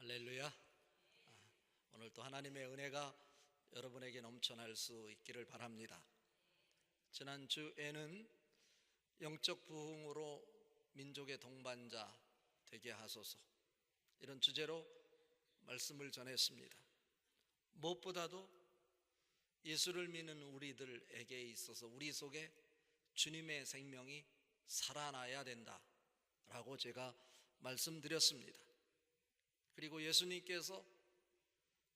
할렐루야. 오늘 또 하나님의 은혜가 여러분에게 넘쳐날 수 있기를 바랍니다. 지난주에는 영적 부흥으로 민족의 동반자 되게 하소서, 이런 주제로 말씀을 전했습니다. 무엇보다도 예수를 믿는 우리들에게 있어서 우리 속에 주님의 생명이 살아나야 된다라고 제가 말씀드렸습니다. 그리고 예수님께서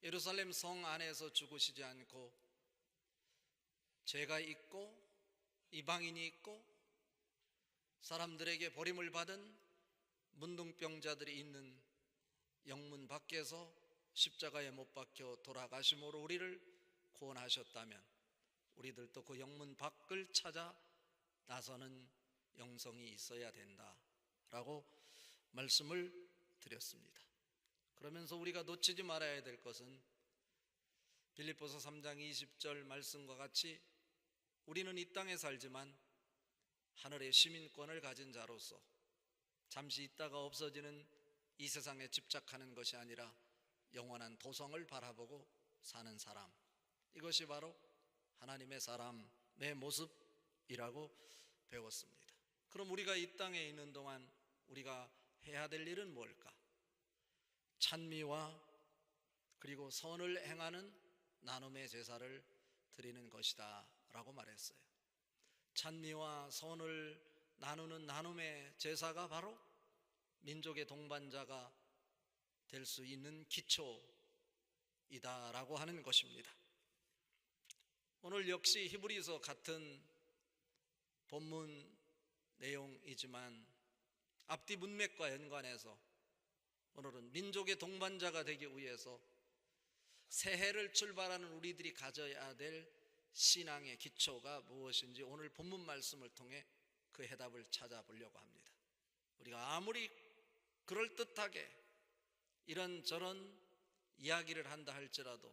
예루살렘 성 안에서 죽으시지 않고 죄가 있고 이방인이 있고 사람들에게 버림을 받은 문둥병자들이 있는 영문 밖에서 십자가에 못 박혀 돌아가심으로 우리를 구원하셨다면 우리들도 그 영문 밖을 찾아 나서는 영성이 있어야 된다라고 말씀을 드렸습니다. 그러면서 우리가 놓치지 말아야 될 것은 빌립보서 3장 20절 말씀과 같이 우리는 이 땅에 살지만 하늘의 시민권을 가진 자로서 잠시 있다가 없어지는 이 세상에 집착하는 것이 아니라 영원한 도성을 바라보고 사는 사람, 이것이 바로 하나님의 사람의 모습이라고 배웠습니다. 그럼 우리가 이 땅에 있는 동안 우리가 해야 될 일은 뭘까? 찬미와 그리고 선을 행하는 나눔의 제사를 드리는 것이다 라고 말했어요. 찬미와 선을 나누는 나눔의 제사가 바로 민족의 동반자가 될 수 있는 기초이다 라고 하는 것입니다. 오늘 역시 히브리서 같은 본문 내용이지만 앞뒤 문맥과 연관해서 오늘은 민족의 동반자가 되기 위해서 새해를 출발하는 우리들이 가져야 될 신앙의 기초가 무엇인지 오늘 본문 말씀을 통해 그 해답을 찾아보려고 합니다. 우리가 아무리 그럴듯하게 이런저런 이야기를 한다 할지라도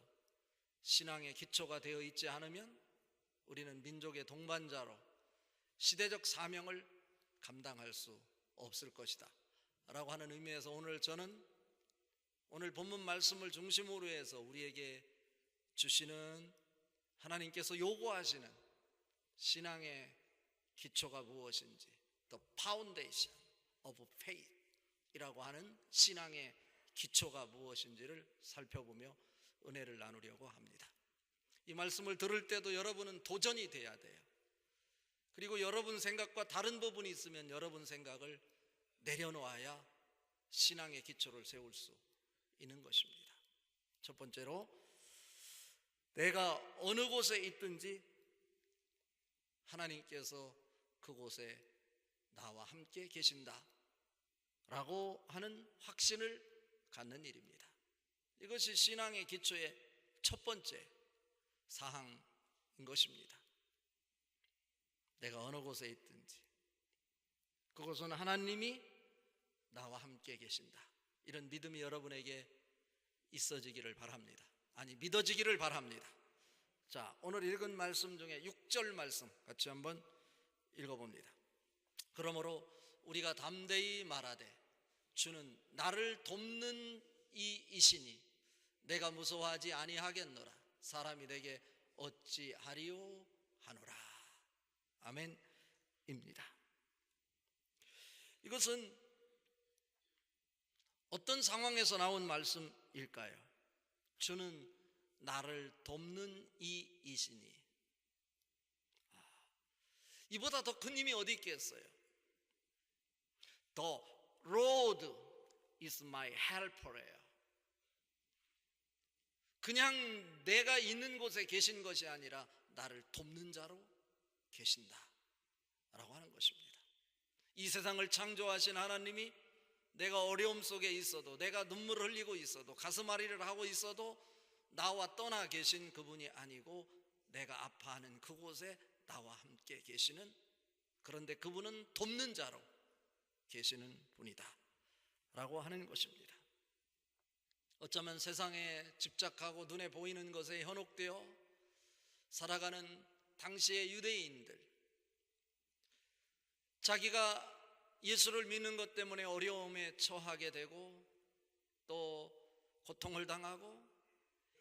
신앙의 기초가 되어 있지 않으면 우리는 민족의 동반자로 시대적 사명을 감당할 수 없을 것이다 라고 하는 의미에서 저는 오늘 본문 말씀을 중심으로 해서 우리에게 주시는 하나님께서 요구하시는 신앙의 기초가 무엇인지, The Foundation of Faith 이라고 하는 신앙의 기초가 무엇인지를 살펴보며 은혜를 나누려고 합니다. 이 말씀을 들을 때도 여러분은 도전이 돼야 돼요. 그리고 여러분 생각과 다른 부분이 있으면 여러분 생각을 내려놓아야 신앙의 기초를 세울 수 있는 것입니다. 첫 번째로, 내가 어느 곳에 있든지 하나님께서 그곳에 나와 함께 계신다 라고 하는 확신을 갖는 일입니다. 이것이 신앙의 기초의 첫 번째 사항인 것입니다. 내가 어느 곳에 있든지 그곳은 하나님이 나와 함께 계신다, 이런 믿음이 여러분에게 있어지기를 바랍니다. 아니, 믿어지기를 바랍니다. 자, 오늘 읽은 말씀 중에 6절 말씀 같이 한번 읽어봅니다. 그러므로 우리가 담대히 말하되 주는 나를 돕는 이이시니 내가 무서워하지 아니하겠노라. 사람이 내게 어찌하리요 하노라. 아멘입니다. 이것은 어떤 상황에서 나온 말씀일까요? 주는 나를 돕는 이이시니. 이보다 더 큰 힘이 어디 있겠어요? The Lord is my helper예요. 그냥 내가 있는 곳에 계신 것이 아니라 나를 돕는 자로 계신다 라고 하는 것입니다. 이 세상을 창조하신 하나님이 내가 어려움 속에 있어도, 내가 눈물을 흘리고 있어도, 가슴앓이를 하고 있어도 나와 떠나 계신 그분이 아니고 내가 아파하는 그곳에 나와 함께 계시는, 그런데 그분은 돕는 자로 계시는 분이다 라고 하는 것입니다. 어쩌면 세상에 집착하고 눈에 보이는 것에 현혹되어 살아가는 당시의 유대인들, 자기가 예수를 믿는 것 때문에 어려움에 처하게 되고 또 고통을 당하고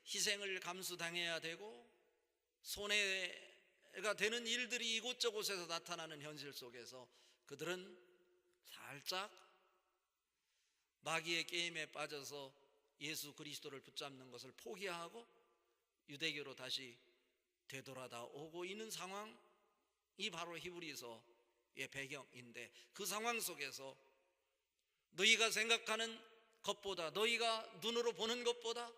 희생을 감수당해야 되고 손해가 되는 일들이 이곳저곳에서 나타나는 현실 속에서 그들은 살짝 마귀의 게임에 빠져서 예수 그리스도를 붙잡는 것을 포기하고 유대교로 다시 되돌아오고 있는 상황이 바로 히브리서의 배경인데, 그 상황 속에서 너희가 생각하는 것보다, 너희가 눈으로 보는 것보다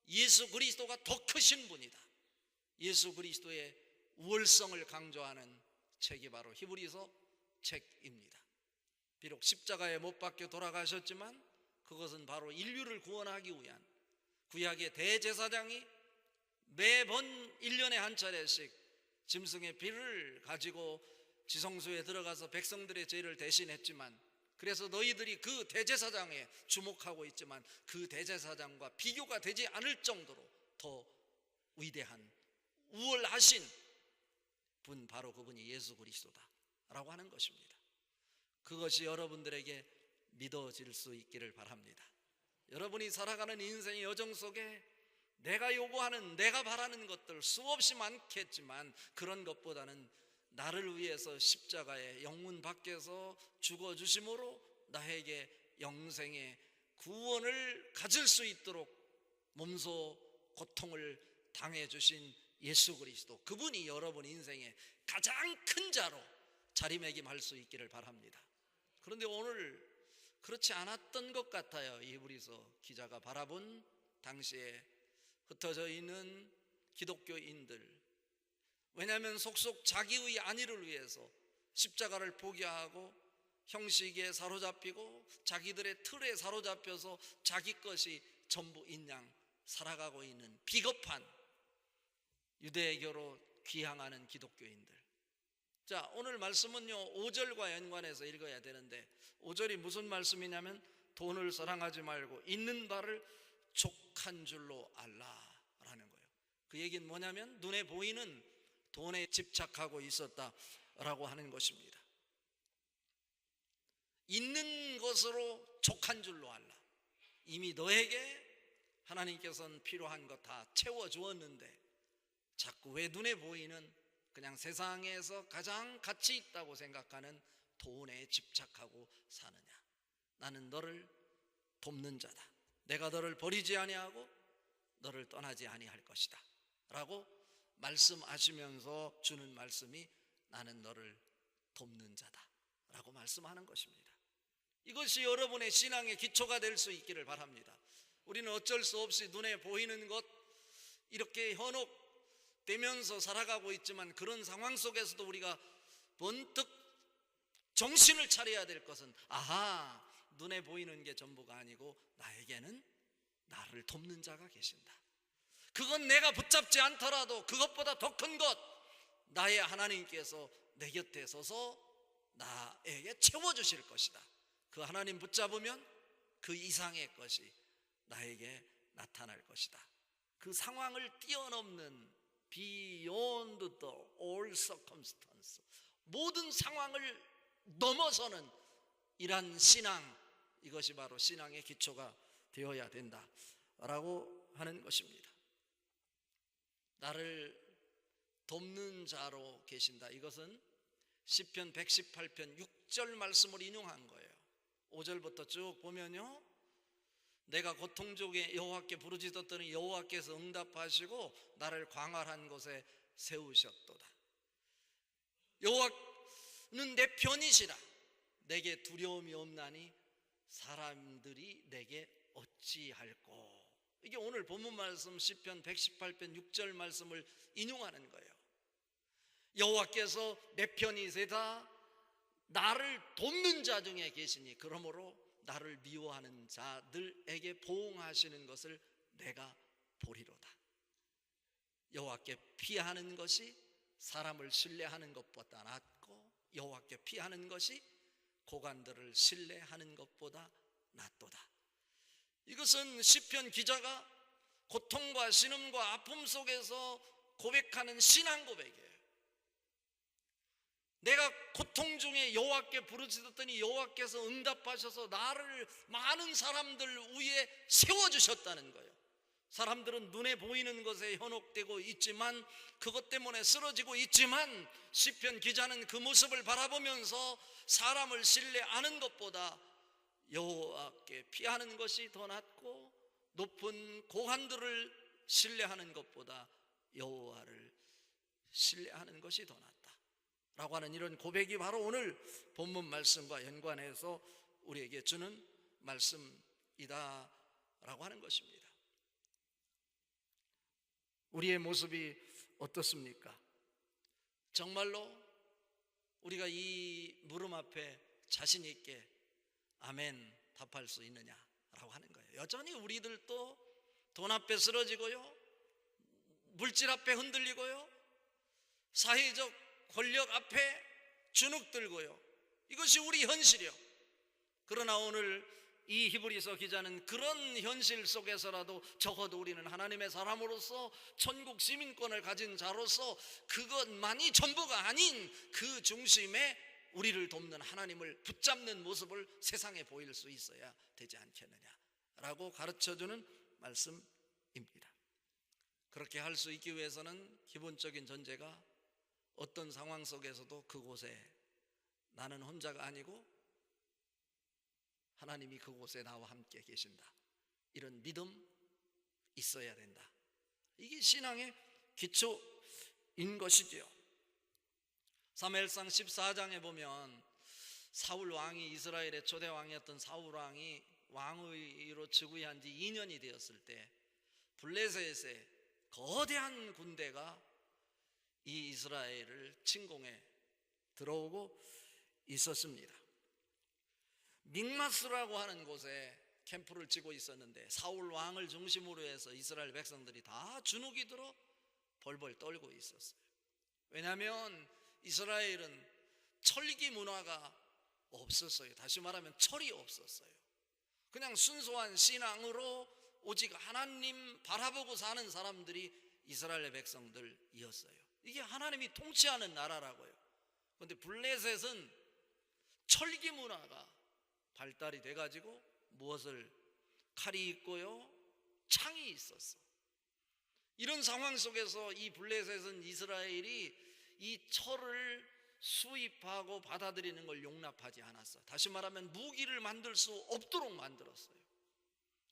예수 그리스도가 더 크신 분이다, 예수 그리스도의 우월성을 강조하는 책이 바로 히브리서 책입니다. 비록 십자가에 못 박혀 돌아가셨지만 그것은 바로 인류를 구원하기 위한 구약의 대제사장이 매번 1년에 한 차례씩 짐승의 피를 가지고 지성소에 들어가서 백성들의 죄를 대신했지만, 그래서 너희들이 그 대제사장에 주목하고 있지만 그 대제사장과 비교가 되지 않을 정도로 더 위대한 우월하신 분, 바로 그분이 예수 그리스도다라고 하는 것입니다. 그것이 여러분들에게 믿어질 수 있기를 바랍니다. 여러분이 살아가는 인생의 여정 속에 내가 요구하는, 내가 바라는 것들 수없이 많겠지만 그런 것보다는 나를 위해서 십자가의 영문 밖에서 죽어주심으로 나에게 영생의 구원을 가질 수 있도록 몸소 고통을 당해주신 예수 그리스도, 그분이 여러분 인생의 가장 큰 자로 자리매김할 수 있기를 바랍니다. 그런데 오늘 그렇지 않았던 것 같아요. 히브리서 기자가 바라본 당시에 흩어져 있는 기독교인들. 왜냐하면 속속 자기의 안위를 위해서 십자가를 포기하고 형식에 사로잡히고 자기들의 틀에 사로잡혀서 자기 것이 전부인 양 살아가고 있는 비겁한 유대교로 귀향하는 기독교인들. 자, 오늘 말씀은요 5절과 연관해서 읽어야 되는데, 5절이 무슨 말씀이냐면 돈을 사랑하지 말고 있는 바를 족한 줄로 알라라는 거예요. 그 얘기는 뭐냐면 눈에 보이는 돈에 집착하고 있었다라고 하는 것입니다. 있는 것으로 족한 줄로 알라. 이미 너에게 하나님께서는 필요한 것 다 채워주었는데 자꾸 왜 눈에 보이는 그냥 세상에서 가장 가치 있다고 생각하는 돈에 집착하고 사느냐. 나는 너를 돕는 자다. 내가 너를 버리지 아니하고 너를 떠나지 아니할 것이다 라고 말씀하시면서 주는 말씀이 나는 너를 돕는 자다 라고 말씀하는 것입니다. 이것이 여러분의 신앙의 기초가 될 수 있기를 바랍니다. 우리는 어쩔 수 없이 눈에 보이는 것 이렇게 현혹되면서 살아가고 있지만, 그런 상황 속에서도 우리가 번뜩 정신을 차려야 될 것은, 아하, 눈에 보이는 게 전부가 아니고 나에게는 나를 돕는 자가 계신다. 그건 내가 붙잡지 않더라도 그것보다 더 큰 것, 나의 하나님께서 내 곁에 서서 나에게 채워주실 것이다. 그 하나님 붙잡으면 그 이상의 것이 나에게 나타날 것이다. 그 상황을 뛰어넘는 beyond the all circumstance, 모든 상황을 넘어서는 이러한 신앙, 이것이 바로 신앙의 기초가 되어야 된다라고 하는 것입니다. 나를 돕는 자로 계신다. 이것은 시편 118편 6절 말씀을 인용한 거예요. 5절부터 쭉 보면요, 내가 고통 중에 여호와께 부르짖었더니 여호와께서 응답하시고 나를 광활한 곳에 세우셨도다. 여호와는 내 편이시라. 내게 두려움이 없나니 사람들이 내게 어찌할꼬. 이게 오늘 본문 말씀 시편 118편 6절 말씀을 인용하는 거예요. 여호와께서 내 편이세다. 나를 돕는 자 중에 계시니 그러므로 나를 미워하는 자들에게 보응하시는 것을 내가 보리로다. 여호와께 피하는 것이 사람을 신뢰하는 것보다 낫고 여호와께 피하는 것이 고관들을 신뢰하는 것보다 낫도다. 이것은 시편 기자가 고통과 신음과 아픔 속에서 고백하는 신앙 고백이에요. 내가 고통 중에 여호와께 부르짖었더니 여호와께서 응답하셔서 나를 많은 사람들 위에 세워주셨다는 거예요. 사람들은 눈에 보이는 것에 현혹되고 있지만, 그것 때문에 쓰러지고 있지만, 시편 기자는 그 모습을 바라보면서 사람을 신뢰하는 것보다 여호와께 피하는 것이 더 낫고, 높은 고관들을 신뢰하는 것보다 여호와를 신뢰하는 것이 더 낫다 라고 하는 이런 고백이 바로 오늘 본문 말씀과 연관해서 우리에게 주는 말씀이다 라고 하는 것입니다. 우리의 모습이 어떻습니까? 정말로 우리가 이 물음 앞에 자신 있게 아멘 답할 수 있느냐라고 하는 거예요. 여전히 우리들도 돈 앞에 쓰러지고요, 물질 앞에 흔들리고요, 사회적 권력 앞에 주눅들고요, 이것이 우리 현실이요. 그러나 오늘 이 히브리서 기자는 그런 현실 속에서라도 적어도 우리는 하나님의 사람으로서 천국 시민권을 가진 자로서 그것만이 전부가 아닌 그 중심에 우리를 돕는 하나님을 붙잡는 모습을 세상에 보일 수 있어야 되지 않겠느냐라고 가르쳐주는 말씀입니다. 그렇게 할 수 있기 위해서는 기본적인 전제가 어떤 상황 속에서도 그곳에 나는 혼자가 아니고 하나님이 그곳에 나와 함께 계신다, 이런 믿음 있어야 된다. 이게 신앙의 기초인 것이지요. 사무엘상 14장에 보면 사울 왕이, 이스라엘의 초대 왕이었던 사울 왕이 왕위로 즉위한 지 2년이 되었을 때 블레셋의 거대한 군대가 이 이스라엘을 침공해 들어오고 있었습니다. 믹마스라고 하는 곳에 캠프를 치고 있었는데 사울 왕을 중심으로 해서 이스라엘 백성들이 다 주눅이 들어 벌벌 떨고 있었어요. 왜냐하면 이스라엘은 철기 문화가 없었어요. 다시 말하면 철이 없었어요. 그냥 순수한 신앙으로 오직 하나님 바라보고 사는 사람들이 이스라엘 백성들이었어요. 이게 하나님이 통치하는 나라라고요. 그런데 블레셋은 철기 문화가 발달이 돼가지고 무엇을, 칼이 있고요, 창이 있었어. 이런 상황 속에서 이 블레셋은 이스라엘이 이 철을 수입하고 받아들이는 걸 용납하지 않았어. 다시 말하면 무기를 만들 수 없도록 만들었어요.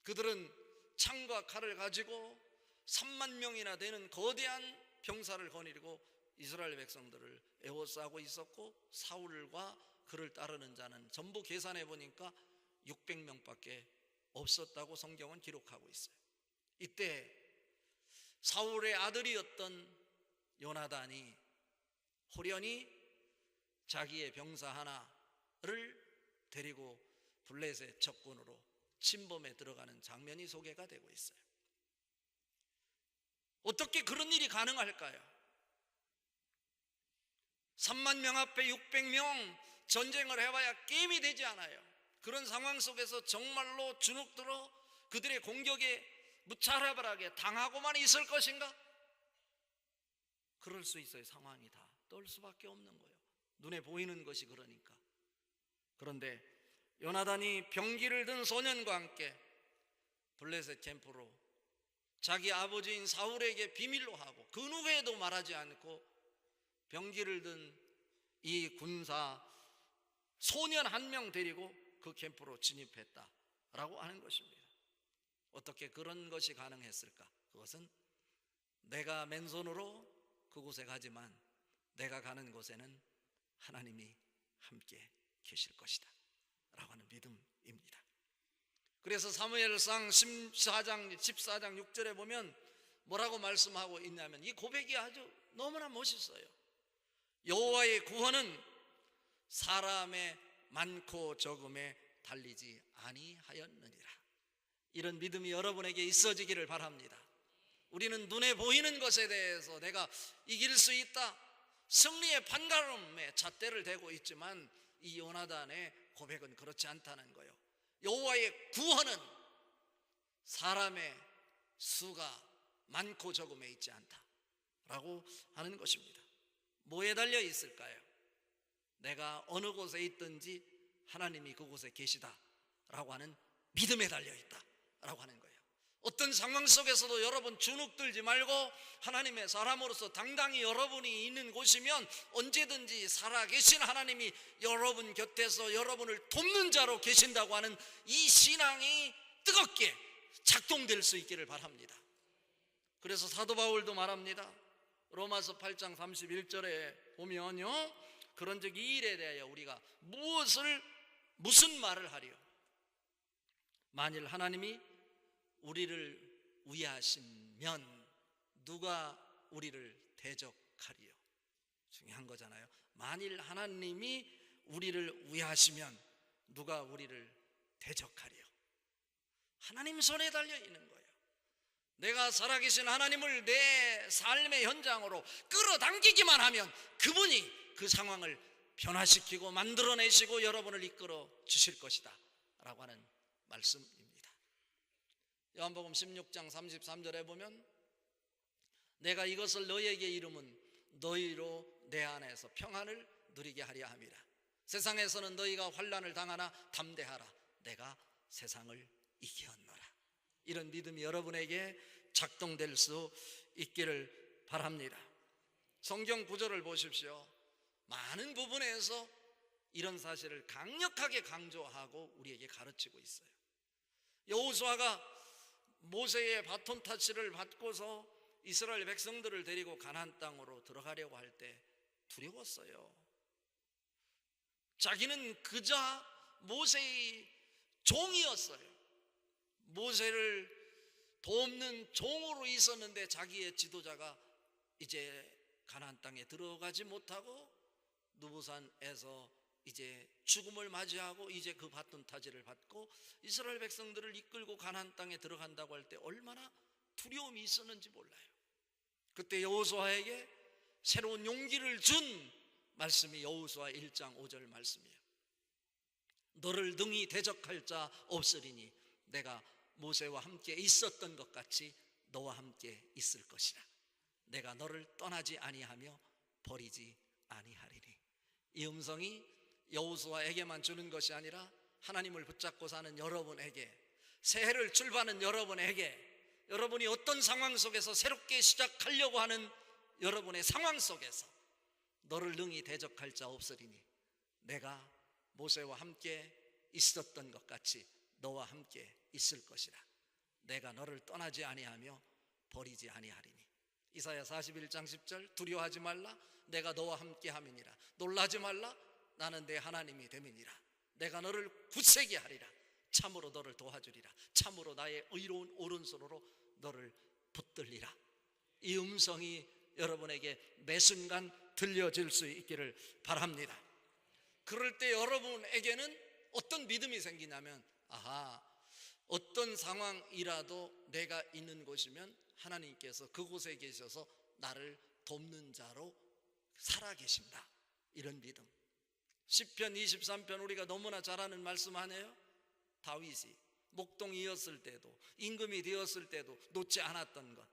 그들은 창과 칼을 가지고 3만 명이나 되는 거대한 병사를 거느리고 이스라엘 백성들을 에워싸고 있었고, 사울과 그를 따르는 자는 전부 계산해 보니까 600명밖에 없었다고 성경은 기록하고 있어요. 이때 사울의 아들이었던 요나단이 호련히 자기의 병사 하나를 데리고 블레셋 적군으로 침범에 들어가는 장면이 소개가 되고 있어요. 어떻게 그런 일이 가능할까요? 3만 명 앞에 600명 전쟁을 해봐야 게임이 되지 않아요. 그런 상황 속에서 정말로 주눅들어 그들의 공격에 무차별하게 당하고만 있을 것인가? 그럴 수 있어요. 상황이 다 떨 수밖에 없는 거예요. 눈에 보이는 것이 그러니까. 그런데 요나단이 병기를 든 소년과 함께 블레셋 캠프로 자기 아버지인 사울에게 비밀로 하고 그 누구에도 말하지 않고 병기를 든 이 군사 소년 한 명 데리고 그 캠프로 진입했다라고 하는 것입니다. 어떻게 그런 것이 가능했을까? 그것은 내가 맨손으로 그곳에 가지만 내가 가는 곳에는 하나님이 함께 계실 것이다 라고 하는 믿음입니다. 그래서 사무엘상 14장 6절에 보면 뭐라고 말씀하고 있냐면 이 고백이 아주 너무나 멋있어요. 여호와의 구원은 사람의 많고 적음에 달리지 아니하였느니라. 이런 믿음이 여러분에게 있어지기를 바랍니다. 우리는 눈에 보이는 것에 대해서 내가 이길 수 있다, 승리의 판가름에 잣대를 대고 있지만 이 요나단의 고백은 그렇지 않다는 거예요. 여호와의 구원은 사람의 수가 많고 적음에 있지 않다라고 하는 것입니다. 뭐에 달려 있을까요? 내가 어느 곳에 있든지 하나님이 그곳에 계시다라고 하는 믿음에 달려있다라고 하는 거예요. 어떤 상황 속에서도 여러분 주눅들지 말고 하나님의 사람으로서 당당히 여러분이 있는 곳이면 언제든지 살아계신 하나님이 여러분 곁에서 여러분을 돕는 자로 계신다고 하는 이 신앙이 뜨겁게 작동될 수 있기를 바랍니다. 그래서 사도 바울도 말합니다. 로마서 8장 31절에 보면요, 그런즉 이 일에 대하여 우리가 무슨 말을 하리요? 만일 하나님이 우리를 위하시면 누가 우리를 대적하리요? 중요한 거잖아요. 만일 하나님이 우리를 위하시면 누가 우리를 대적하리요? 하나님 손에 달려 있는 거예요. 내가 살아계신 하나님을 내 삶의 현장으로 끌어당기기만 하면 그분이 그 상황을 변화시키고 만들어내시고 여러분을 이끌어 주실 것이다 라고 하는 말씀입니다. 요한복음 16장 33절에 보면 내가 이것을 너희에게 이름은 너희로 내 안에서 평안을 누리게 하려 함이라. 세상에서는 너희가 환난을 당하나 담대하라. 내가 세상을 이겼노라. 이런 믿음이 여러분에게 작동될 수 있기를 바랍니다. 성경 구절을 보십시오. 많은 부분에서 이런 사실을 강력하게 강조하고 우리에게 가르치고 있어요. 여호수아가 모세의 바톤 타치를 받고서 이스라엘 백성들을 데리고 가나안 땅으로 들어가려고 할 때 두려웠어요. 자기는 그저 모세의 종이었어요. 모세를 돕는 종으로 있었는데 자기의 지도자가 이제 가나안 땅에 들어가지 못하고 느부산에서 이제 죽음을 맞이하고 이제 그 바톤 타지를 받고 이스라엘 백성들을 이끌고 가나안 땅에 들어간다고 할 때 얼마나 두려움이 있었는지 몰라요. 그때 여호수아에게 새로운 용기를 준 말씀이 여호수아 1장 5절 말씀이에요. 너를 능히 대적할 자 없으리니 내가 모세와 함께 있었던 것 같이 너와 함께 있을 것이라. 내가 너를 떠나지 아니하며 버리지 아니하리니. 이 음성이 여호수아에게만 주는 것이 아니라 하나님을 붙잡고 사는 여러분에게, 새해를 출발하는 여러분에게, 여러분이 어떤 상황 속에서 새롭게 시작하려고 하는 여러분의 상황 속에서 너를 능히 대적할 자 없으리니 내가 모세와 함께 있었던 것 같이 너와 함께 있을 것이라. 내가 너를 떠나지 아니하며 버리지 아니하리니. 이사야 41장 10절 두려워하지 말라. 내가 너와 함께 함이니라. 놀라지 말라. 나는 내 하나님이 됨이니라. 내가 너를 굳세게 하리라. 참으로 너를 도와주리라. 참으로 나의 의로운 오른손으로 너를 붙들리라. 이 음성이 여러분에게 매 순간 들려질 수 있기를 바랍니다. 그럴 때 여러분에게는 어떤 믿음이 생기냐면, 아하, 어떤 상황이라도 내가 있는 곳이면 하나님께서 그곳에 계셔서 나를 돕는 자로 살아계신다. 이런 믿음. 시편 23편 우리가 너무나 잘 아는 말씀 아니에요? 다윗이 목동이었을 때도 임금이 되었을 때도 놓지 않았던 것.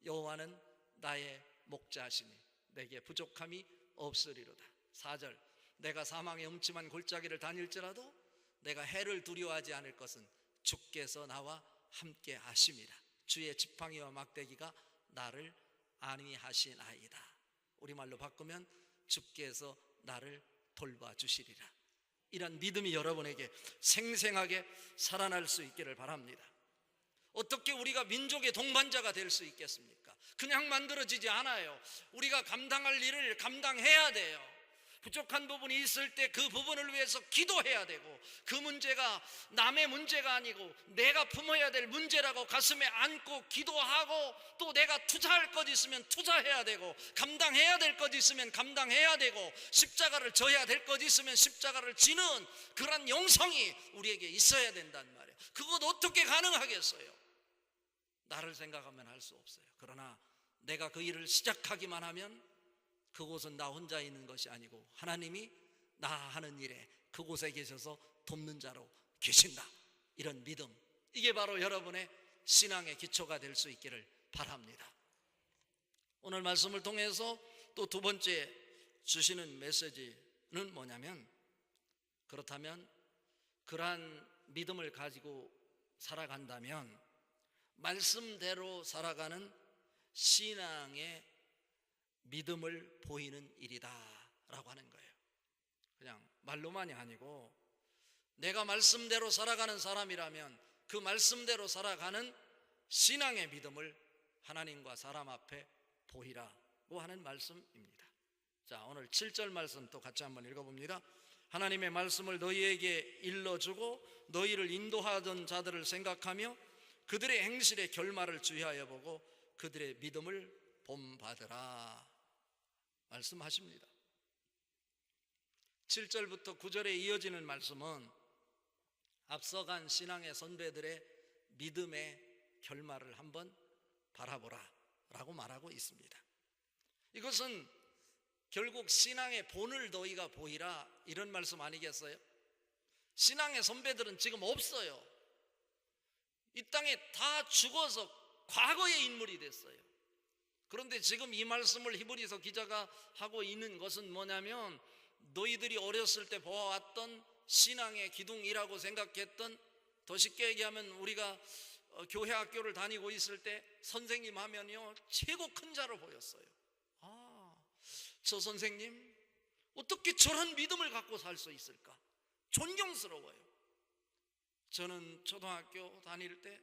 여호와는 나의 목자시니 내게 부족함이 없으리로다. 4절 내가 사망의 음침한 골짜기를 다닐지라도 내가 해를 두려워하지 않을 것은 주께서 나와 함께 하심이라. 주의 지팡이와 막대기가 나를 안위하시나이다. 우리말로 바꾸면 주께서 나를 돌봐주시리라. 이런 믿음이 여러분에게 생생하게 살아날 수 있기를 바랍니다. 어떻게 우리가 민족의 동반자가 될 수 있겠습니까? 그냥 만들어지지 않아요. 우리가 감당할 일을 감당해야 돼요. 부족한 부분이 있을 때 그 부분을 위해서 기도해야 되고, 그 문제가 남의 문제가 아니고 내가 품어야 될 문제라고 가슴에 안고 기도하고, 또 내가 투자할 것 있으면 투자해야 되고, 감당해야 될 것 있으면 감당해야 되고, 십자가를 져야 될 것 있으면 십자가를 지는 그런 영성이 우리에게 있어야 된단 말이에요. 그것 어떻게 가능하겠어요? 나를 생각하면 할 수 없어요. 그러나 내가 그 일을 시작하기만 하면 그곳은 나 혼자 있는 것이 아니고 하나님이 나 하는 일에 그곳에 계셔서 돕는 자로 계신다. 이런 믿음, 이게 바로 여러분의 신앙의 기초가 될 수 있기를 바랍니다. 오늘 말씀을 통해서 또 두 번째 주시는 메시지는 뭐냐면, 그렇다면 그러한 믿음을 가지고 살아간다면 말씀대로 살아가는 신앙의 믿음을 보이는 일이다 라고 하는 거예요. 그냥 말로만이 아니고 내가 말씀대로 살아가는 사람이라면 그 말씀대로 살아가는 신앙의 믿음을 하나님과 사람 앞에 보이라고 하는 말씀입니다. 자, 오늘 7절 말씀 또 같이 한번 읽어봅니다. 하나님의 말씀을 너희에게 일러주고 너희를 인도하던 자들을 생각하며 그들의 행실의 결말을 주의하여 보고 그들의 믿음을 본받으라 말씀하십니다. 7절부터 9절에 이어지는 말씀은 앞서간 신앙의 선배들의 믿음의 결말을 한번 바라보라 라고 말하고 있습니다. 이것은 결국 신앙의 본을 너희가 보이라 이런 말씀 아니겠어요? 신앙의 선배들은 지금 없어요. 이 땅에 다 죽어서 과거의 인물이 됐어요. 그런데 지금 이 말씀을 히브리서 기자가 하고 있는 것은 뭐냐면 너희들이 어렸을 때 보아왔던 신앙의 기둥이라고 생각했던, 더 쉽게 얘기하면 우리가 교회 학교를 다니고 있을 때 선생님 하면요 최고 큰 자로 보였어요. 저 선생님 어떻게 저런 믿음을 갖고 살 수 있을까? 존경스러워요. 저는 초등학교 다닐 때,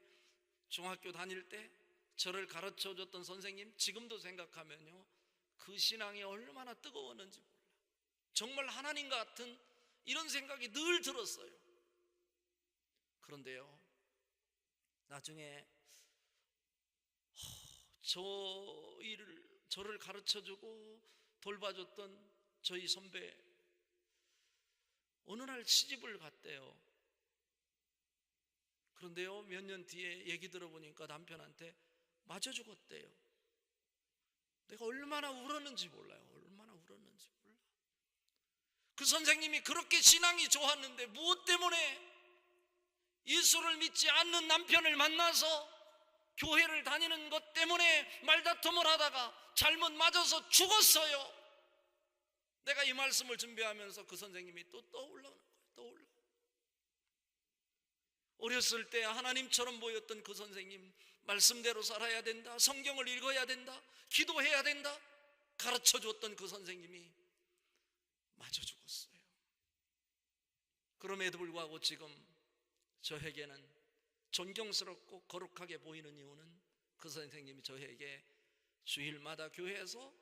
중학교 다닐 때 저를 가르쳐줬던 선생님 지금도 생각하면요 그 신앙이 얼마나 뜨거웠는지 몰라요. 정말 하나님 같은 이런 생각이 늘 들었어요. 그런데요 나중에 저를 가르쳐주고 돌봐줬던 저희 선배 어느 날 시집을 갔대요. 그런데요 몇 년 뒤에 얘기 들어보니까 남편한테 맞아 죽었대요. 내가 얼마나 울었는지 몰라요. 얼마나 울었는지 몰라. 그 선생님이 그렇게 신앙이 좋았는데 무엇 때문에 예수를 믿지 않는 남편을 만나서 교회를 다니는 것 때문에 말다툼을 하다가 잘못 맞아서 죽었어요. 내가 이 말씀을 준비하면서 그 선생님이 또 떠올라오는 거예요. 떠올라. 어렸을 때 하나님처럼 보였던 그 선생님, 말씀대로 살아야 된다, 성경을 읽어야 된다, 기도해야 된다 가르쳐줬던 그 선생님이 맞아 죽었어요. 그럼에도 불구하고 지금 저에게는 존경스럽고 거룩하게 보이는 이유는 그 선생님이 저에게 주일마다 교회에서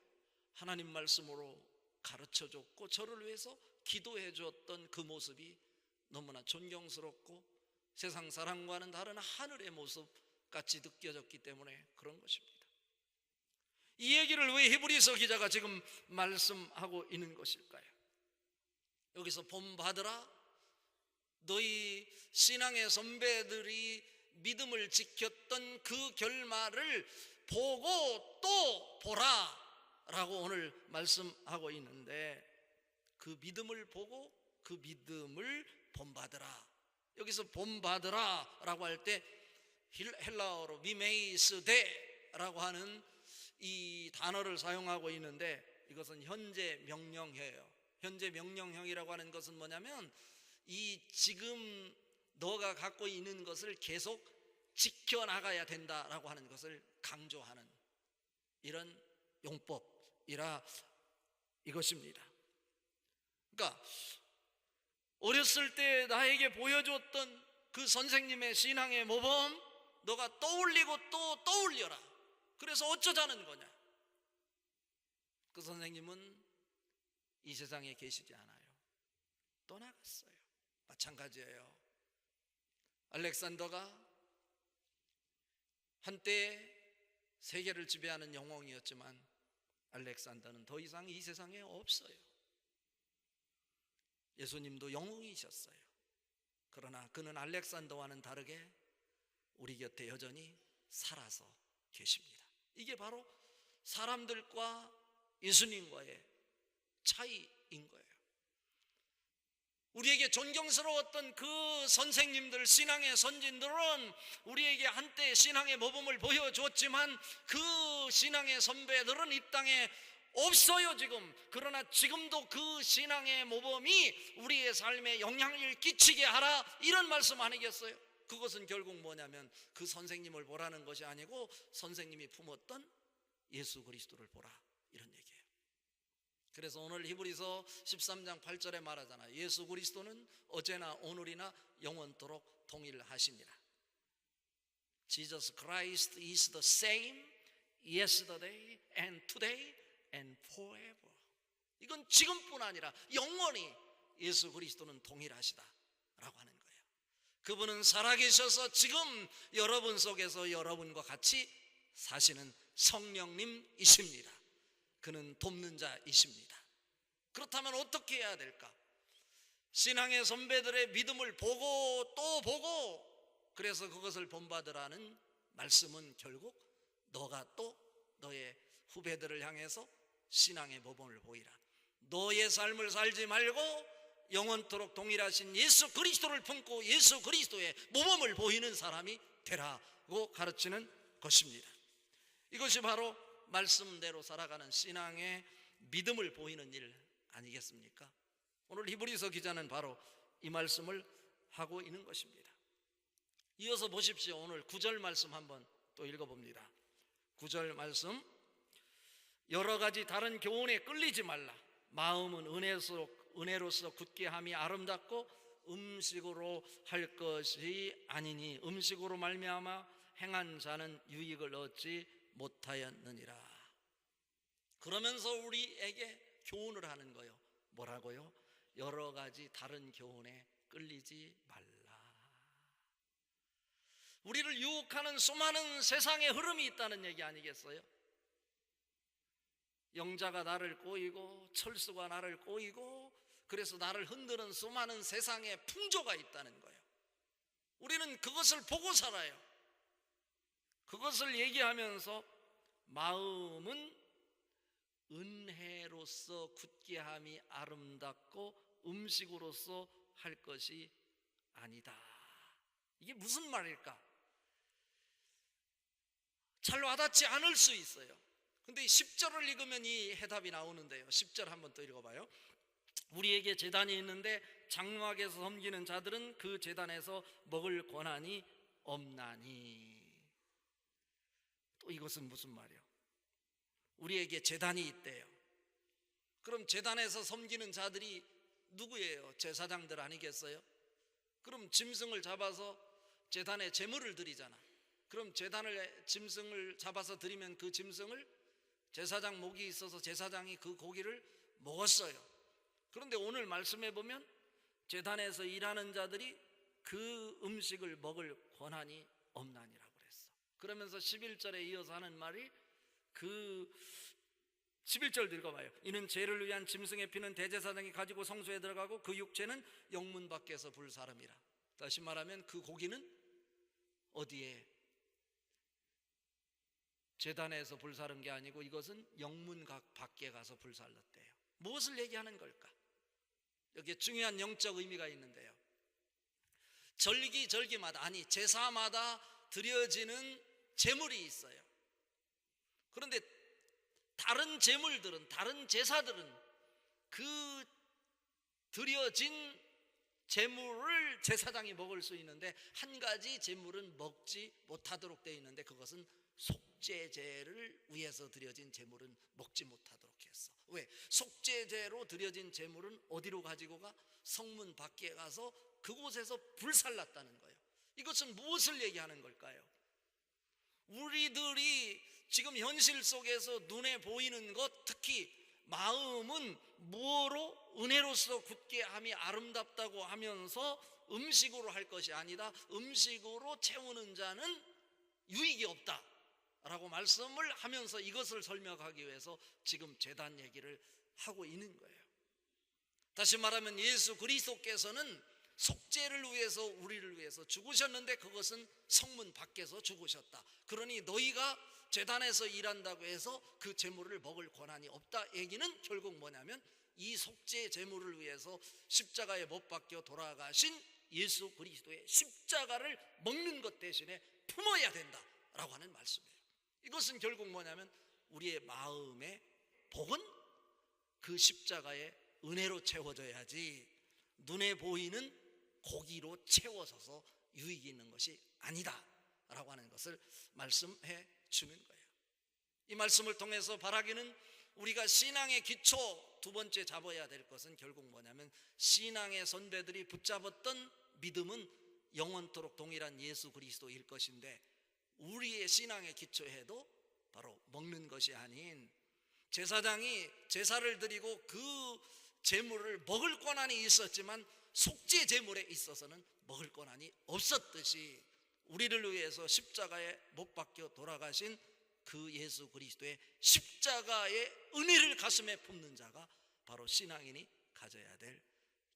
하나님 말씀으로 가르쳐줬고 저를 위해서 기도해 줬던 그 모습이 너무나 존경스럽고 세상 사람과는 다른 하늘의 모습같이 느껴졌기 때문에 그런 것입니다. 이 얘기를 왜 히브리서 기자가 지금 말씀하고 있는 것일까요? 여기서 본받으라, 너희 신앙의 선배들이 믿음을 지켰던 그 결말을 보고 또 보라 라고 오늘 말씀하고 있는데, 그 믿음을 보고 그 믿음을 본받으라. 여기서 본받으라 라고 할 때 헬라어로 미메이스데 라고 하는 이 단어를 사용하고 있는데, 이것은 현재 명령형이에요. 현재 명령형이라고 하는 것은 뭐냐면 이 지금 너가 갖고 있는 것을 계속 지켜나가야 된다라고 하는 것을 강조하는 이런 용법이라 이것입니다. 그러니까 어렸을 때 나에게 보여줬던 그 선생님의 신앙의 모범 너가 떠올리고 또 떠올려라. 그래서 어쩌자는 거냐? 그 선생님은 이 세상에 계시지 않아요. 떠나갔어요. 마찬가지예요. 알렉산더가 한때 세계를 지배하는 영웅이었지만 알렉산더는 더 이상 이 세상에 없어요. 예수님도 영웅이셨어요. 그러나 그는 알렉산더와는 다르게 우리 곁에 여전히 살아서 계십니다. 이게 바로 사람들과 예수님과의 차이인 거예요. 우리에게 존경스러웠던 그 선생님들, 신앙의 선진들은 우리에게 한때 신앙의 모범을 보여줬지만 그 신앙의 선배들은 이 땅에 없어요 지금. 그러나 지금도 그 신앙의 모범이 우리의 삶에 영향을 끼치게 하라, 이런 말씀 아니겠어요? 그것은 결국 뭐냐면 그 선생님을 보라는 것이 아니고 선생님이 품었던 예수 그리스도를 보라, 이런 얘기예요. 그래서 오늘 히브리서 13장 8절에 말하잖아요. 예수 그리스도는 어제나 오늘이나 영원토록 동일하시니라. Jesus Christ is the same yesterday and today and forever. 이건 지금뿐 아니라 영원히 예수 그리스도는 동일하시다라고 하는 거예요. 그분은 살아계셔서 지금 여러분 속에서 여러분과 같이 사시는 성령님이십니다. 그는 돕는 자이십니다. 그렇다면 어떻게 해야 될까? 신앙의 선배들의 믿음을 보고 또 보고, 그래서 그것을 본받으라는 말씀은 결국 너가 또 너의 후배들을 향해서 신앙의 모범을 보이라. 너의 삶을 살지 말고 영원토록 동일하신 예수 그리스도를 품고 예수 그리스도의 모범을 보이는 사람이 되라고 가르치는 것입니다. 이것이 바로 말씀대로 살아가는 신앙의 믿음을 보이는 일 아니겠습니까? 오늘 히브리서 기자는 바로 이 말씀을 하고 있는 것입니다. 이어서 보십시오. 오늘 9절 말씀 한번 또 읽어봅니다. 9절 말씀, 여러 가지 다른 교훈에 끌리지 말라. 마음은 은혜로서 굳게 함이 아름답고 음식으로 할 것이 아니니 음식으로 말미암아 행한 자는 유익을 얻지 못하였느니라. 그러면서 우리에게 교훈을 하는 거예요. 뭐라고요? 여러 가지 다른 교훈에 끌리지 말라. 우리를 유혹하는 수많은 세상의 흐름이 있다는 얘기 아니겠어요? 영자가 나를 꼬이고 철수가 나를 꼬이고, 그래서 나를 흔드는 수많은 세상의 풍조가 있다는 거예요. 우리는 그것을 보고 살아요. 그것을 얘기하면서 마음은 은혜로서 굳게 함이 아름답고 음식으로서 할 것이 아니다. 이게 무슨 말일까? 잘 와닿지 않을 수 있어요. 근데 10절을 읽으면 이 해답이 나오는데요. 10절 한번 또 읽어봐요. 우리에게 제단이 있는데 장막에서 섬기는 자들은 그 제단에서 먹을 권한이 없나니. 또 이것은 무슨 말이에요? 우리에게 제단이 있대요. 그럼 제단에서 섬기는 자들이 누구예요? 제사장들 아니겠어요? 그럼 짐승을 잡아서 제단에 제물을 드리잖아. 그럼 제단을 짐승을 잡아서 드리면 그 짐승을 제사장 목이 있어서 제사장이 그 고기를 먹었어요. 그런데 오늘 말씀해 보면 제단에서 일하는 자들이 그 음식을 먹을 권한이 없나니라고 그랬어. 그러면서 11절에 이어서 하는 말이, 그 11절 읽어봐요. 이는 죄를 위한 짐승의 피는 대제사장이 가지고 성소에 들어가고 그 육체는 영문 밖에서 불사름이라. 다시 말하면 그 고기는 어디에? 제단에서 불사른 게 아니고 이것은 영문 밖에 가서 불살랐대요. 무엇을 얘기하는 걸까? 여기에 중요한 영적 의미가 있는데요. 절기마다, 아니 제사마다 드려지는 제물이 있어요. 그런데 다른 제물들은, 다른 제사들은 그 드려진 제물을 제사장이 먹을 수 있는데 한 가지 제물은 먹지 못하도록 되어 있는데, 그것은 속죄제를 위해서 드려진 제물은 먹지 못하도록 했어. 왜? 속죄제로 드려진 제물은 어디로 가지고 가? 성문 밖에 가서 그곳에서 불살랐다는 거예요. 이것은 무엇을 얘기하는 걸까요? 우리들이 지금 현실 속에서 눈에 보이는 것, 특히 마음은 무엇으로? 은혜로서 굳게 함이 아름답다고 하면서 음식으로 할 것이 아니다. 음식으로 채우는 자는 유익이 없다 라고 말씀을 하면서 이것을 설명하기 위해서 지금 제단 얘기를 하고 있는 거예요. 다시 말하면 예수 그리스도께서는 속죄를 위해서, 우리를 위해서 죽으셨는데 그것은 성문 밖에서 죽으셨다. 그러니 너희가 제단에서 일한다고 해서 그 제물을 먹을 권한이 없다. 얘기는 결국 뭐냐면 이 속죄 제물을 위해서 십자가에 못 박혀 돌아가신 예수 그리스도의 십자가를 먹는 것 대신에 품어야 된다라고 하는 말씀이에요. 이것은 결국 뭐냐면 우리의 마음의 복은 그 십자가의 은혜로 채워져야지 눈에 보이는 고기로 채워져서 유익이 있는 것이 아니다 라고 하는 것을 말씀해 주는 거예요. 이 말씀을 통해서 바라기는 우리가 신앙의 기초 두 번째 잡아야 될 것은 결국 뭐냐면 신앙의 선배들이 붙잡았던 믿음은 영원토록 동일한 예수 그리스도일 것인데 우리의 신앙의 기초에도 바로 먹는 것이 아닌 제사장이 제사를 드리고 그 제물을 먹을 권한이 있었지만 속죄 제물에 있어서는 먹을 권한이 없었듯이 우리를 위해서 십자가에 못 박혀 돌아가신 그 예수 그리스도의 십자가의 은혜를 가슴에 품는 자가 바로 신앙인이 가져야 될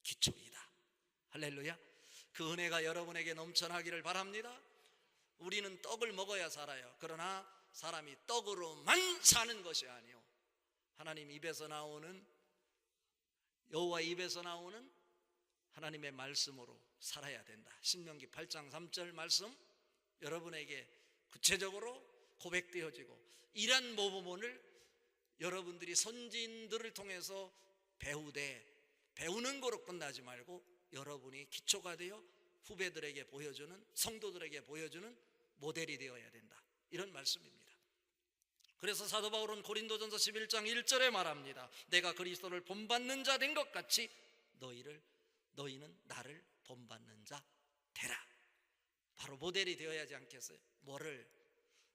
기초이다. 할렐루야. 그 은혜가 여러분에게 넘쳐나기를 바랍니다. 우리는 떡을 먹어야 살아요. 그러나 사람이 떡으로만 사는 것이 아니요 하나님 입에서 나오는 여호와 입에서 나오는 하나님의 말씀으로 살아야 된다. 신명기 8장 3절 말씀 여러분에게 구체적으로 고백되어지고 이런 모범을 여러분들이 선진들을 통해서 배우는 거로 끝나지 말고 여러분이 기초가 되어 후배들에게 보여주는 성도들에게 보여주는 모델이 되어야 된다. 이런 말씀입니다. 그래서 사도 바울은 고린도전서 11장 1절에 말합니다. 내가 그리스도를 본받는 자 된 것 같이 너희는 나를 본받는 자 되라. 바로 모델이 되어야 하지 않겠어요? 뭐를?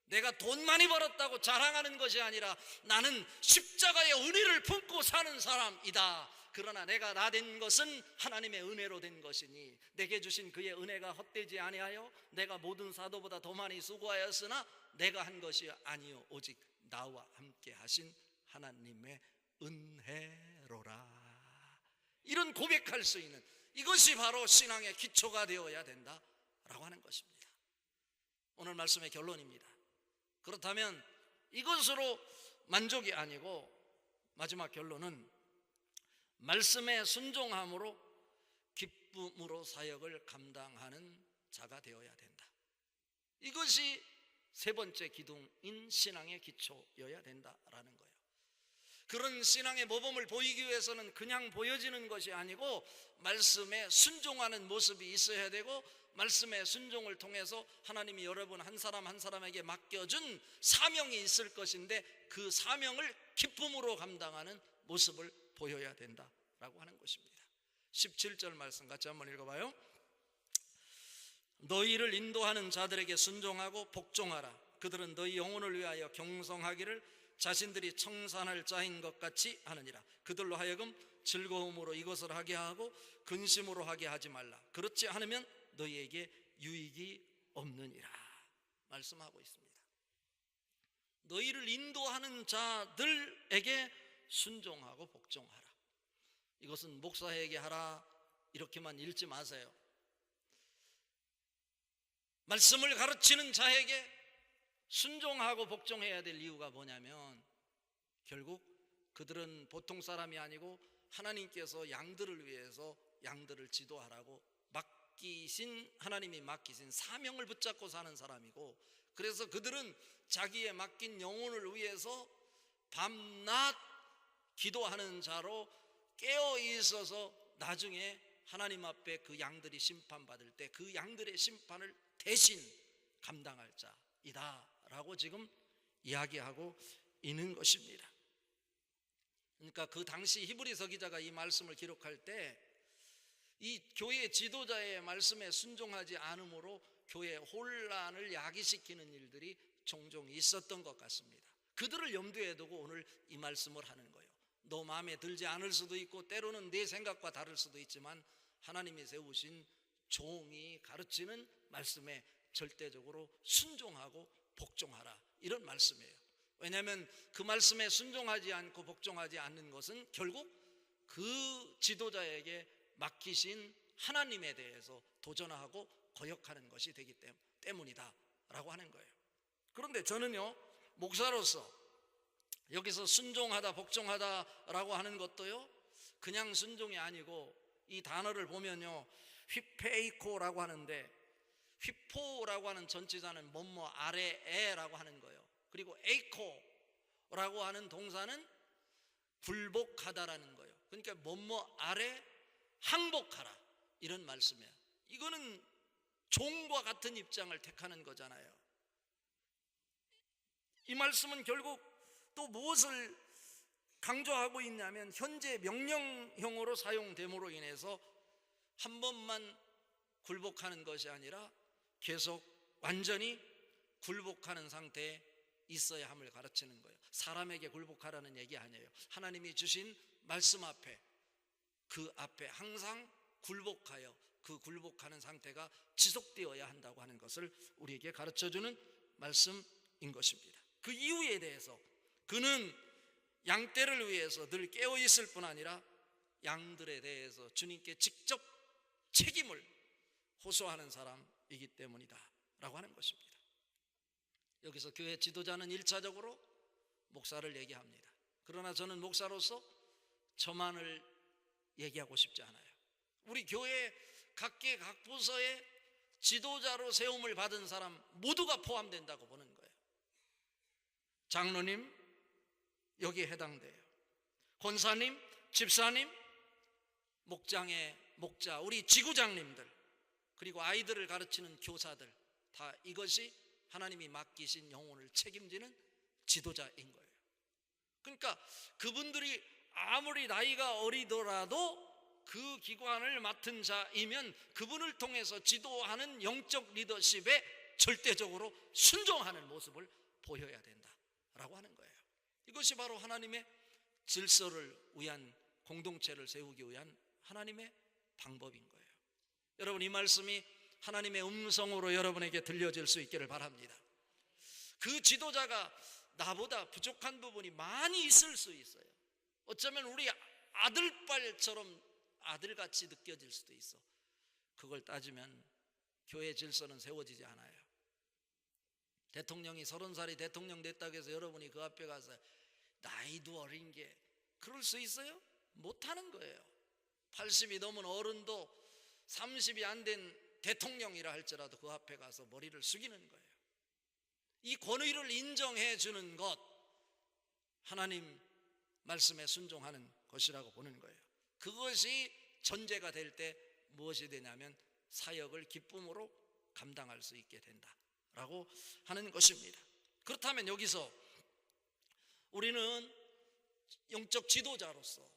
내가 돈 많이 벌었다고 자랑하는 것이 아니라 나는 십자가의 은혜를 품고 사는 사람이다. 그러나 내가 나 된 것은 하나님의 은혜로 된 것이니 내게 주신 그의 은혜가 헛되지 아니하여 내가 모든 사도보다 더 많이 수고하였으나 내가 한 것이 아니요 오직 나와 함께 하신 하나님의 은혜로라. 이런 고백할 수 있는 이것이 바로 신앙의 기초가 되어야 된다라고 하는 것입니다. 오늘 말씀의 결론입니다. 그렇다면 이것으로 만족이 아니고 마지막 결론은 말씀에 순종함으로 기쁨으로 사역을 감당하는 자가 되어야 된다. 이것이 세 번째 기둥인 신앙의 기초여야 된다라는 거예요. 그런 신앙의 모범을 보이기 위해서는 그냥 보여지는 것이 아니고 말씀에 순종하는 모습이 있어야 되고 말씀의 순종을 통해서 하나님이 여러분 한 사람 한 사람에게 맡겨준 사명이 있을 것인데 그 사명을 기쁨으로 감당하는 모습을 보여야 된다라고 하는 것입니다. 17절 말씀 같이 한번 읽어봐요. 너희를 인도하는 자들에게 순종하고 복종하라. 그들은 너희 영혼을 위하여 경성하기를 자신들이 청산할 자인 것 같이 하느니라. 그들로 하여금 즐거움으로 이것을 하게 하고 근심으로 하게 하지 말라. 그렇지 않으면 너희에게 유익이 없느니라 말씀하고 있습니다. 너희를 인도하는 자들에게 순종하고 복종하라. 이것은 목사에게 하라 이렇게만 읽지 마세요. 말씀을 가르치는 자에게 순종하고 복종해야 될 이유가 뭐냐면 결국 그들은 보통 사람이 아니고 하나님께서 양들을 위해서 양들을 지도하라고 하나님이 맡기신 사명을 붙잡고 사는 사람이고 그래서 그들은 자기의 맡긴 영혼을 위해서 밤낮 기도하는 자로 깨어 있어서 나중에 하나님 앞에 그 양들이 심판받을 때 그 양들의 심판을 대신 감당할 자이다 라고 지금 이야기하고 있는 것입니다. 그러니까 그 당시 히브리서 기자가 이 말씀을 기록할 때 이 교회 지도자의 말씀에 순종하지 않으므로 교회 혼란을 야기시키는 일들이 종종 있었던 것 같습니다. 그들을 염두에 두고 오늘 이 말씀을 하는 거예요. 너 마음에 들지 않을 수도 있고 때로는 내 생각과 다를 수도 있지만 하나님이 세우신 종이 가르치는 말씀에 절대적으로 순종하고 복종하라 이런 말씀이에요. 왜냐하면 그 말씀에 순종하지 않고 복종하지 않는 것은 결국 그 지도자에게 맡기신 하나님에 대해서 도전하고 거역하는 것이 되기 때문이다 라고 하는 거예요. 그런데 저는요 목사로서 여기서 순종하다 복종하다라고 하는 것도요 그냥 순종이 아니고 이 단어를 보면요 휘페이코라고 하는데 휘포라고 하는 전치사는 뭐뭐 아래에라고 하는 거예요. 그리고 에이코라고 하는 동사는 굴복하다라는 거예요. 그러니까 뭐뭐 아래 항복하라 이런 말씀이에요. 이거는 종과 같은 입장을 택하는 거잖아요. 이 말씀은 결국 또 무엇을 강조하고 있냐면 현재 명령형으로 사용됨으로 인해서 한 번만 굴복하는 것이 아니라 계속 완전히 굴복하는 상태에 있어야 함을 가르치는 거예요. 사람에게 굴복하라는 얘기 아니에요. 하나님이 주신 말씀 앞에, 그 앞에 항상 굴복하여 그 굴복하는 상태가 지속되어야 한다고 하는 것을 우리에게 가르쳐주는 말씀인 것입니다. 그 이유에 대해서 그는 양떼를 위해서 늘 깨어있을 뿐 아니라 양들에 대해서 주님께 직접 책임을 호소하는 사람이기 때문이다 라고 하는 것입니다. 여기서 교회 지도자는 1차적으로 목사를 얘기합니다. 그러나 저는 목사로서 저만을 얘기하고 싶지 않아요. 우리 교회 각계 각 부서에 지도자로 세움을 받은 사람 모두가 포함된다고 보는 거예요. 장로님 여기에 해당돼요. 권사님, 집사님, 목장의 목자, 우리 지구장님들, 그리고 아이들을 가르치는 교사들, 다 이것이 하나님이 맡기신 영혼을 책임지는 지도자인 거예요. 그러니까 그분들이 아무리 나이가 어리더라도 그 기관을 맡은 자이면 그분을 통해서 지도하는 영적 리더십에 절대적으로 순종하는 모습을 보여야 된다라고 하는 거예요. 이것이 바로 하나님의 질서를 위한, 공동체를 세우기 위한 하나님의 방법인 거예요. 여러분, 이 말씀이 하나님의 음성으로 여러분에게 들려질 수 있기를 바랍니다. 그 지도자가 나보다 부족한 부분이 많이 있을 수 있어요. 어쩌면 우리 아들뻘처럼 아들같이 느껴질 수도 있어. 그걸 따지면 교회 질서는 세워지지 않아요. 대통령이 30살이 대통령 됐다고 해서 여러분이 그 앞에 가서 나이도 어린 게 그럴 수 있어요? 못하는 거예요. 80이 넘은 어른도 30이 안 된 대통령이라 할지라도 그 앞에 가서 머리를 숙이는 거예요. 이 권위를 인정해 주는 것, 하나님 말씀에 순종하는 것이라고 보는 거예요. 그것이 전제가 될 때 무엇이 되냐면 사역을 기쁨으로 감당할 수 있게 된다라고 하는 것입니다. 그렇다면 여기서 우리는 영적 지도자로서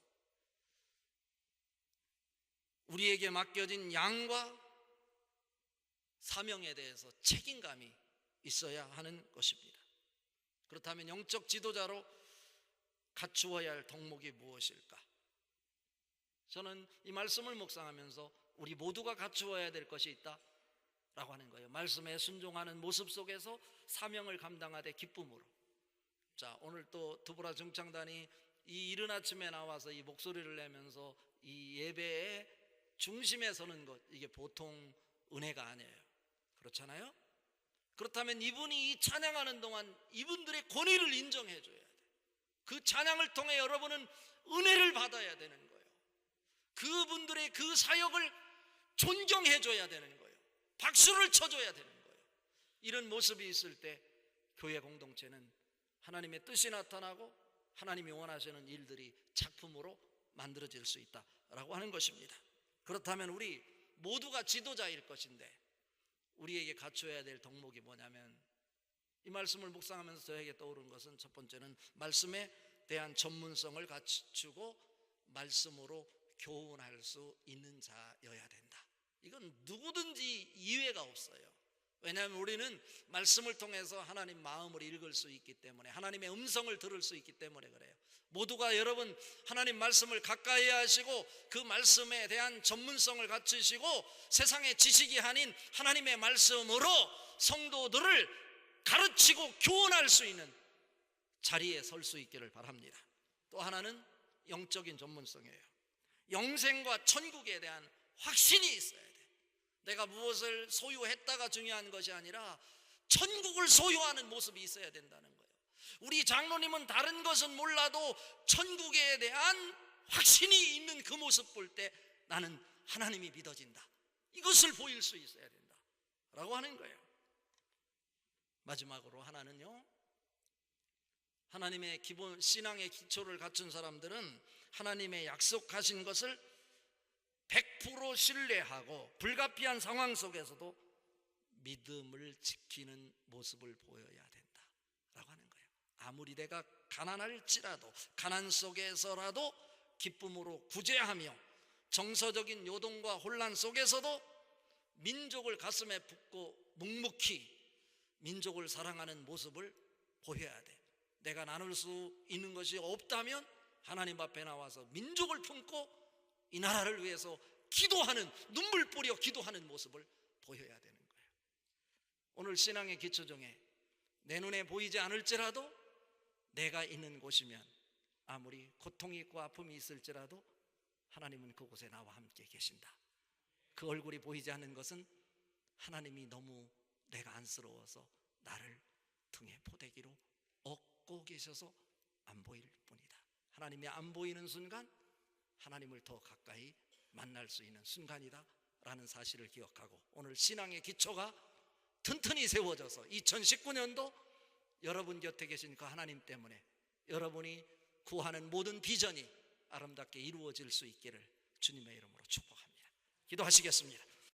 우리에게 맡겨진 양과 사명에 대해서 책임감이 있어야 하는 것입니다. 그렇다면 영적 지도자로 갖추어야 할 덕목이 무엇일까? 저는 이 말씀을 묵상하면서 우리 모두가 갖추어야 될 것이 있다라고 하는 거예요. 말씀에 순종하는 모습 속에서 사명을 감당하되 기쁨으로. 자, 오늘 또 두보라 정창단이 이 이른 아침에 나와서 이 목소리를 내면서 이 예배의 중심에 서는 것, 이게 보통 은혜가 아니에요. 그렇잖아요? 그렇다면 이분이 이 찬양하는 동안 이분들의 권위를 인정해 줘야 돼. 그 찬양을 통해 여러분은 은혜를 받아야 되는 거예요. 그분들의 그 사역을 존경해 줘야 되는 거예요. 박수를 쳐줘야 되는 거예요. 이런 모습이 있을 때 교회 공동체는 하나님의 뜻이 나타나고 하나님이 원하시는 일들이 작품으로 만들어질 수 있다라고 하는 것입니다. 그렇다면 우리 모두가 지도자일 것인데 우리에게 갖춰야 될 덕목이 뭐냐면, 이 말씀을 묵상하면서 저에게 떠오른 것은 첫 번째는 말씀에 대한 전문성을 갖추고 말씀으로 교훈할 수 있는 자여야 된다. 이건 누구든지 이유가 없어요. 왜냐하면 우리는 말씀을 통해서 하나님 마음을 읽을 수 있기 때문에, 하나님의 음성을 들을 수 있기 때문에 그래요. 모두가 여러분 하나님 말씀을 가까이 하시고 그 말씀에 대한 전문성을 갖추시고 세상의 지식이 아닌 하나님의 말씀으로 성도들을 가르치고 교훈할 수 있는 자리에 설 수 있기를 바랍니다. 또 하나는 영적인 전문성이에요. 영생과 천국에 대한 확신이 있어야 돼. 내가 무엇을 소유했다가 중요한 것이 아니라 천국을 소유하는 모습이 있어야 된다는 거예요. 우리 장로님은 다른 것은 몰라도 천국에 대한 확신이 있는 그 모습 볼 때 나는 하나님이 믿어진다, 이것을 보일 수 있어야 된다 라고 하는 거예요. 마지막으로 하나는요, 하나님의 기본 신앙의 기초를 갖춘 사람들은 하나님의 약속하신 것을 100% 신뢰하고 불가피한 상황 속에서도 믿음을 지키는 모습을 보여야 된다라고 하는 거예요. 아무리 내가 가난할지라도 가난 속에서라도 기쁨으로 구제하며 정서적인 요동과 혼란 속에서도 민족을 가슴에 품고 묵묵히 민족을 사랑하는 모습을 보여야 돼. 내가 나눌 수 있는 것이 없다면 하나님 앞에 나와서 민족을 품고 이 나라를 위해서 기도하는, 눈물 뿌려 기도하는 모습을 보여야 되는 거예요. 오늘 신앙의 기초 중에 내 눈에 보이지 않을지라도 내가 있는 곳이면 아무리 고통이 있고 아픔이 있을지라도 하나님은 그곳에 나와 함께 계신다. 그 얼굴이 보이지 않는 것은 하나님이 너무 내가 안쓰러워서 나를 등에 포대기로 업고 계셔서 안 보일 뿐이다. 하나님이 안 보이는 순간 하나님을 더 가까이 만날 수 있는 순간이다 라는 사실을 기억하고 오늘 신앙의 기초가 튼튼히 세워져서 2019년도 여러분 곁에 계신 그 하나님 때문에 여러분이 구하는 모든 비전이 아름답게 이루어질 수 있기를 주님의 이름으로 축복합니다. 기도하시겠습니다.